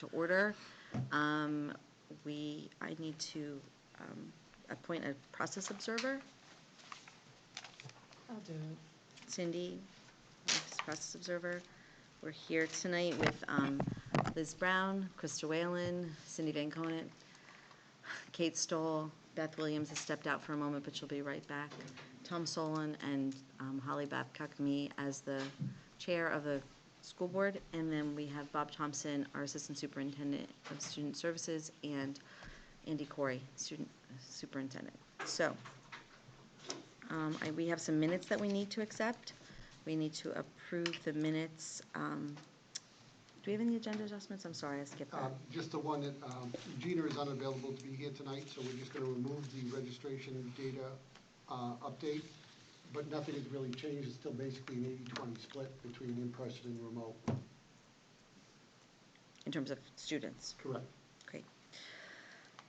to order. I need to appoint a process observer. I'll do it. Cindy, process observer. We're here tonight with Liz Brown, Krista Whalen, Cindy Van Conant, Kate Stoll. Beth Williams has stepped out for a moment, but she'll be right back. Tom Solon and Holly Babcock, me as the chair of the school board, and then we have Bob Thompson, our assistant superintendent of student services, and Andy Corey, student superintendent. So we have some minutes that we need to accept. We need to approve the minutes. Do we have any agenda adjustments? I'm sorry, I skipped that. Just the one that Gina is unavailable to be here tonight, so we're just going to remove the registration data update, but nothing has really changed. It's still basically an 80-20 split between in-person and remote. In terms of students? Correct. Great.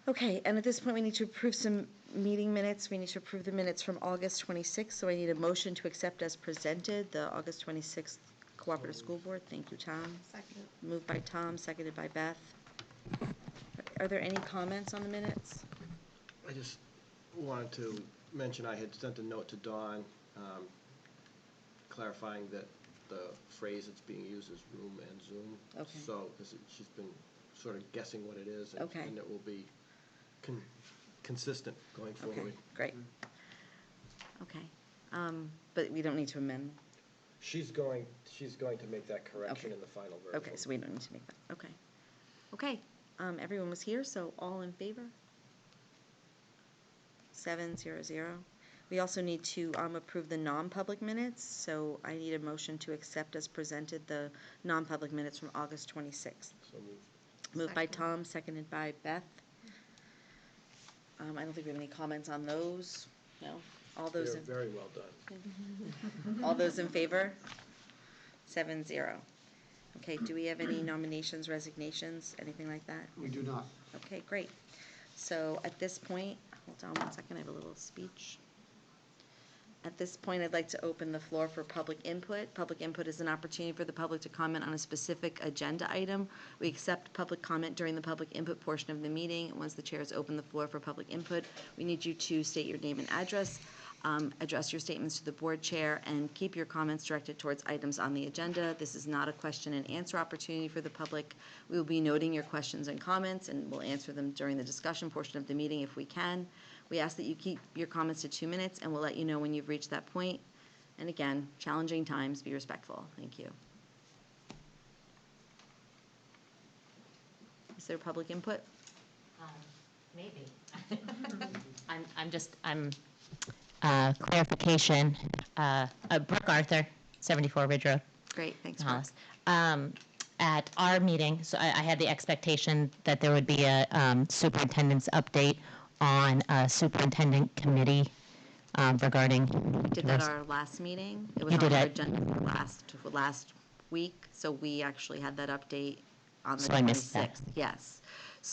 Okay, and at this point we need to approve some meeting minutes. We need to approve the minutes from August 26th, so I need a motion to accept as presented the August 26th Cooperative School Board. Thank you, Tom. Second. Moved by Tom, seconded by Beth. Are there any comments on the minutes? I just wanted to mention I had sent a note to Dawn clarifying that the phrase that's being used is room and Zoom. Okay. So, because she's been sort of guessing what it is, and, Okay. and it will be consistent going forward. Okay, great. Okay, but we don't need to amend. She's going to make that correction Okay. in the final version. Okay, so we don't need to make that. Okay. Okay, everyone was here, so all in favor? 7-0-0. We also need to approve the non-public minutes, so I need a motion to accept as presented the non-public minutes from August 26th. So moved. Moved by Tom, seconded by Beth. I don't think we have any comments on those. No? All those They're in, very well done. all those in favor? 7-0. Okay, do we have any nominations, resignations, anything like that? We do not. Okay, great. So at this point, hold on one second, I have a little speech. At this point, I'd like to open the floor for public input. Public input is an opportunity for the public to comment on a specific agenda item. We accept public comment during the public input portion of the meeting. Once the chair has opened the floor for public input, we need you to state your name and address, address your statements to the board chair, and keep your comments directed towards items on the agenda. This is not a question and answer opportunity for the public. We will be noting your questions and comments, and we'll answer them during the discussion portion of the meeting if we can. We ask that you keep your comments to 2 minutes, and we'll let you know when you've reached that point. And again, challenging times, be respectful. Thank you. Is there public input? Maybe. Clarification. Brooke Arthur, 74 Ridge Road. Great, thanks, Hollis. Brooke. At our meeting, so I had the expectation that there would be a superintendent's update on a superintendent committee regarding. We did that our last meeting. It was You on did our it. agenda for last week, so we actually had that update on the 26th. So I missed that. Yes.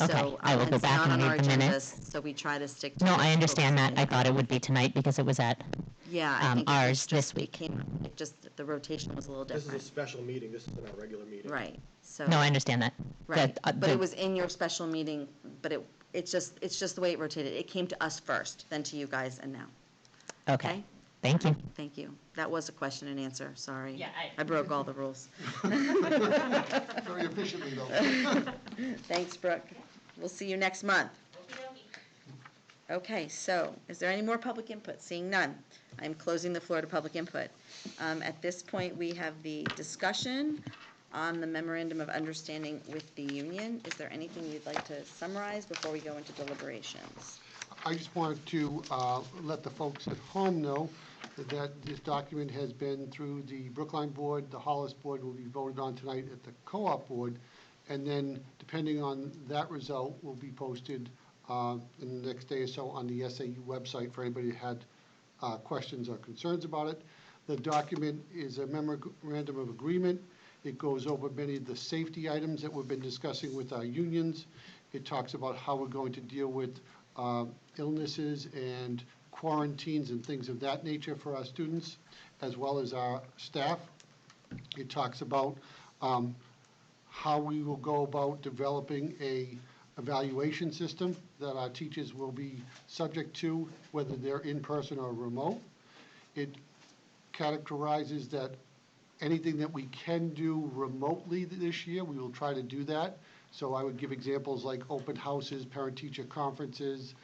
Okay, So, I will go it's back not and on read our the agendas, minutes. so we try to stick to. No, what I understand folks that. I need. thought it would be tonight because it was at Yeah, I think ours it was this just, week. it just, the rotation was a little This is different. a special meeting. This isn't our regular meeting. Right, so. No, I understand that. Right, That, but it was in your special meeting, but it's just the way it rotated. It came to us first, then to you guys, and now. Okay, thank you. Thank you. That was a question and answer, sorry. Yeah, I broke all the rules. Very efficiently, though. Thanks, Brooke. We'll see you next month. Okay, so is there any more public input? Seeing none, I'm closing the floor to public input. At this point, we have the discussion on the Memorandum of Understanding with the union. Is there anything you'd like to summarize before we go into deliberations? I just wanted to let the folks at home know that this document has been through the Brookline Board, the Hollis Board will be voted on tonight at the Co-op Board, and then depending on that result will be posted in the next day or so on the SAU website for anybody that had questions or concerns about it. The document is a memorandum of agreement. It goes over many of the safety items that we've been discussing with our unions. It talks about how we're going to deal with illnesses and quarantines and things of that nature for our students, as well as our staff. It talks about how we will go about developing a evaluation system that our teachers will be subject to, whether they're in person or remote. It categorizes that anything that we can do remotely this year, we will try to do that. So I would give examples like open houses, parent-teacher conferences,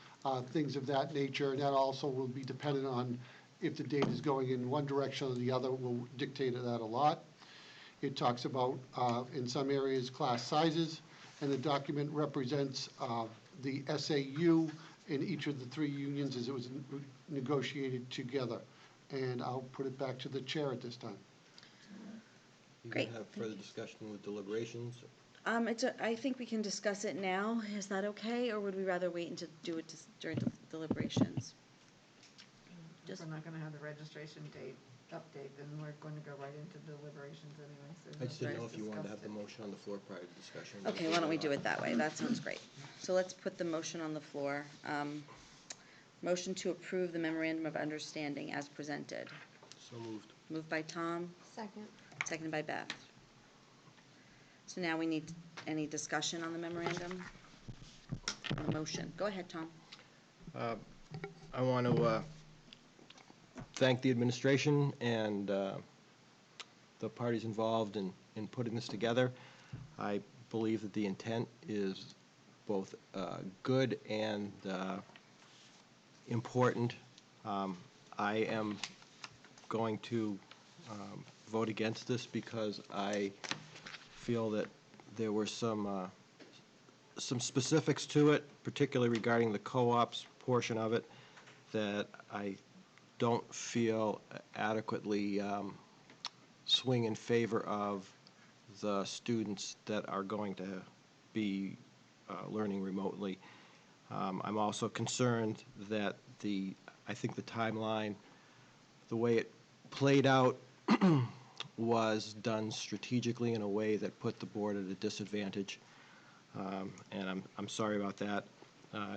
things of that nature, and that also will be dependent on if the data is going in one direction or the other, will dictate that a lot. It talks about, in some areas, class sizes, and the document represents the SAU in each of the three unions as it was negotiated together. And I'll put it back to the chair at this time. You Great, can have thank further you. discussion with deliberations. I think we can discuss it now. Is that okay, or would we rather wait and to do it during deliberations? If we're not gonna have the registration date update, then we're going to go right into deliberations anyway, so. I just didn't know nobody's if you wanted to have discussed the it. motion on the floor prior to discussion. Okay, why don't we do it that way? That sounds great. So let's put the motion on the floor. Motion to approve the memorandum of understanding as presented. So moved. Moved by Tom, Second. seconded by Beth. So now we need any discussion on the memorandum? On the motion. Go ahead, Tom. I want to thank the administration and the parties involved in putting this together. I believe that the intent is both good and important. I am going to vote against this because I feel that there were some specifics to it, particularly regarding the co-ops portion of it, that I don't feel adequately swing in favor of the students that are going to be learning remotely. I'm also concerned that I think the timeline, the way it played out, was done strategically in a way that put the board at a disadvantage. And I'm sorry about that.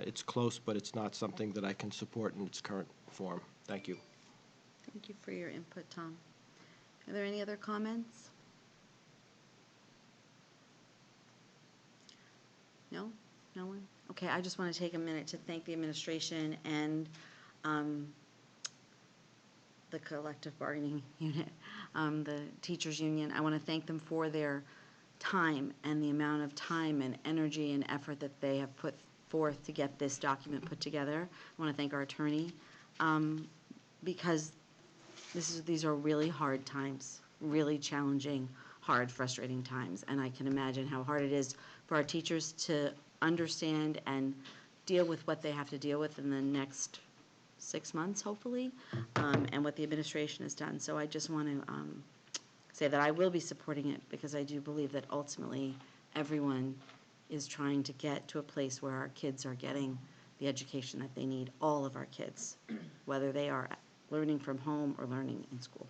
It's close, but it's not something that I can support in its current form. Thank you. Thank you for your input, Tom. Are there any other comments? No? No one? Okay, I just want to take a minute to thank the administration and the collective bargaining unit, the teachers' union. I want to thank them for their time and the amount of time and energy and effort that they have put forth to get this document put together. I want to thank our attorney, because these are really hard times, really challenging, hard, frustrating times, and I can imagine how hard it is for our teachers to understand and deal with what they have to deal with in the next 6 months, hopefully, and what the administration has done. So I just want to say that I will be supporting it because I do believe that ultimately everyone is trying to get to a place where our kids are getting the education that they need, all of our kids, whether they are learning from home or learning in school.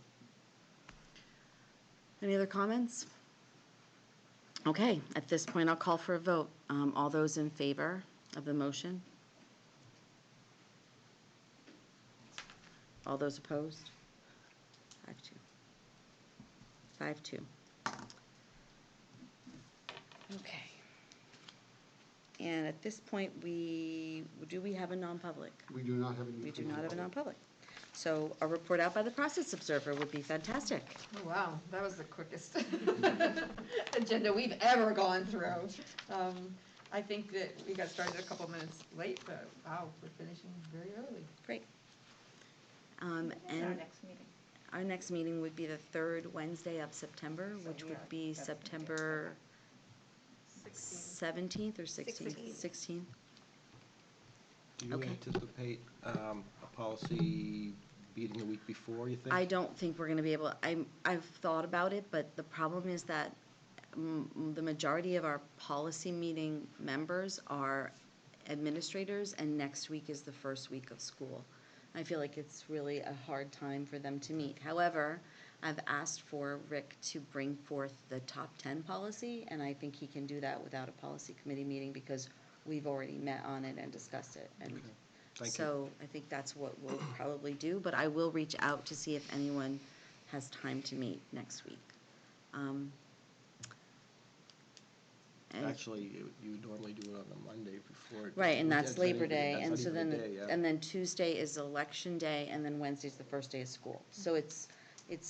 Any other comments? Okay, at this point, I'll call for a vote. All those in favor of the motion? All those opposed? 5-2. 5-2. Okay. And at this point, do we have a non-public? We do not have any. We do not have a non-public. So a report out by the process observer would be fantastic. Oh, wow, that was the quickest agenda we've ever gone through. I think that we got started a couple minutes late, but wow, we're finishing very early. Great. And And our next meeting. our next meeting would be the third Wednesday of September, which would be September 17th or 16th? 16th. Do you Okay. anticipate a policy meeting the week before, you think? I don't think we're going to be able, I've thought about it, but the problem is that the majority of our policy meeting members are administrators, and next week is the first week of school. I feel like it's really a hard time for them to meet. However, I've asked for Rick to bring forth the top 10 policy, and I think he can do that without a policy committee meeting because we've already met on it and discussed it. And Okay. Thank you. so I think that's what we'll probably do, but I will reach out to see if anyone has time to meet next week. And- Actually, you normally do it on the Monday before. Right, and that's Labor Labor Day, That's and not so even a then, day, yeah. and then Tuesday is Election Day, and then Wednesday's the first day of school. So it's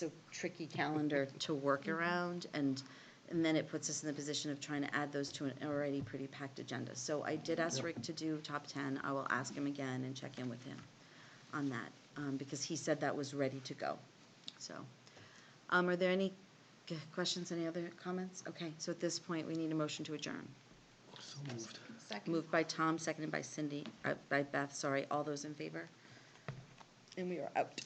a tricky calendar to work around, and then it puts us in the position of trying to add those to an already pretty packed agenda. So I did ask Rick to do top 10. I will ask him again and check in with him on that, because he said that was ready to go. So, are there any questions, any other comments? Okay, so at this point, we need a motion to adjourn. So moved. Second. Moved by Tom, seconded by Cindy, by Beth, sorry. All those in favor? And we are out.